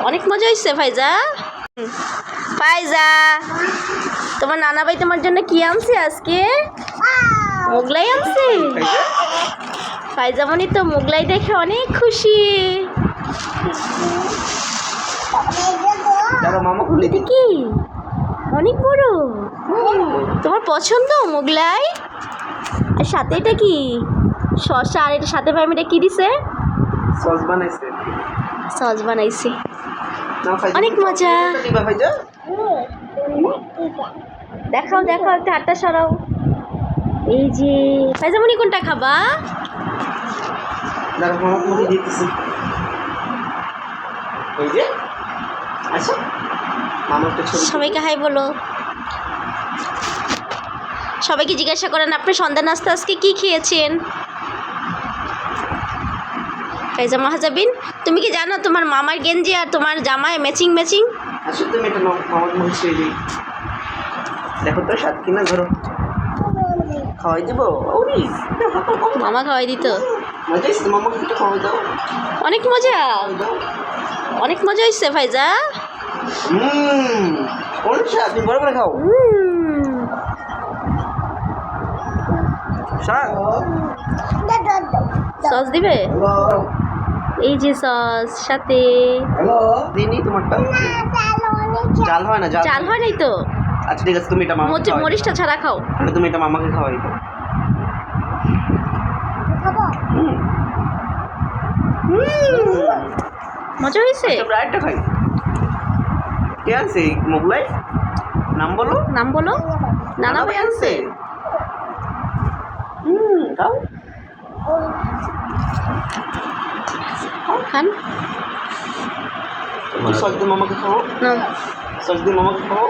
অনেক মজা হয়েছে ফাইজা। ফাইজা, তোমার নানা ভাই তোমার জন্য কি আনছে আজকে? মোগলাই আনছে। ফাইজা মনি তো মোগলাই দেখে অনেক খুশি। এটা কি অনেক বড়, তোমার পছন্দ মোগলাই? আর সাথে এটা কি শসা, আর এটা সাথে ভাই এটা কি দিছে? সস বানাইছে। সস বানাইছে, অনেক মজা। দেখাও দেখাও, একটা হাতটা সরাও। এই যে ফাইজামনি কোনটা খাবা? সবাইকে হাই বলো। সবাইকে জিজ্ঞাসা করেন আপনি সন্ধ্যা নাস্তা আজকে কি খেয়েছেন? ফাইজা মাহাজাবিন, তুমি কি জানো তোমার মামার গেঞ্জি আর তোমার জামায় ম্যাচিং ম্যাচিং? দেখো তো সাত কিনা ধরো, খাওয়াই দিব। মামা খাওয়াই দিত। মামাকে একটু খাওয়াই দাও। অনেক মজা, অনেক মজা হয়েছে ফাইজা। তুমি বড় করে খাও। সস দিবে? এই যে সস সাথে। দিনি তোমারটা জাল হয় না, চাল হয় নাই তো। আচ্ছা ঠিক আছে, তুমি এটা মামাকে মরিচটা ছাড়া খাও। তাহলে তুমি এটা মামাকে খাওয়াই দাও। মজা হয়েছে। একটা খাই। কে আনছে মোগলাই? নাম বলো, নাম বলো। নানা ভাই আনছে। খাও খান। সস দিয়ে মামাকে খাও, সস দিয়ে মামাকে খাও।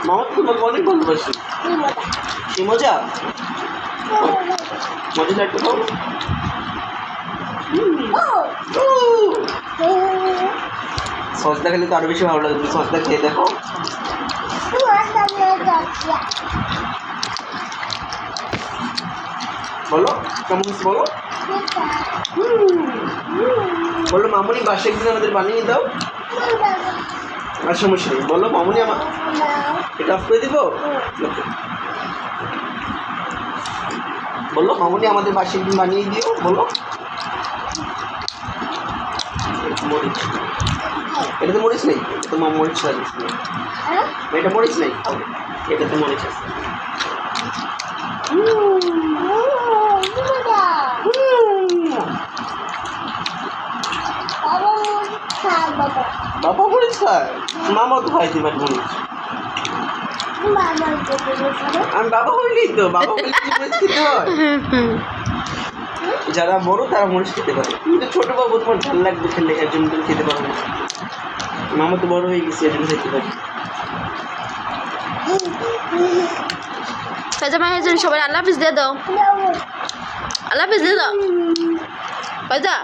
মামা তোমাকে অনেক ভালোবাসি। কি মজা, মজা একটু খাও। সস দেখালে তো আরো বেশি ভালো লাগে। তুমি সসটা খেয়ে দেখো। বলো কেমন হচ্ছে বলো। বলো মামুনি বাসায় একদিন আমাদের বানিয়ে দাও। আর সমস্যা নেই, বলো মামুনি আমার এটা অফ করে দিব। বলো মামুনি আমাদের বাসায় একদিন বানিয়ে দিও। বলো মরিচ, এটা তো মরিচ নেই, এটা তো মরিচ আছে। এটা মরিচ নেই, এটা তো মরিচ আছে। বাবা মরিচ খায়, মামা তো খাই দিবার মরিচ। আমি বাবা হইলেই তো, বাবা হইলে মরিচ খেতে হয়। যারা বড় তারা মরিচ খেতে পারে, কিন্তু ছোট বাবু তোমার ঝাল লাগবে খেলে, এর জন্য তুমি খেতে পারো না। মামা তো বড় হয়ে গেছে, এর জন্য খেতে পারি। ফাইজা মাহাজাবিন সবাই আল্লাহ হাফিজ দিয়ে দাও। আল্লাহ হাফিজ দিয়ে দাও ফাইজা।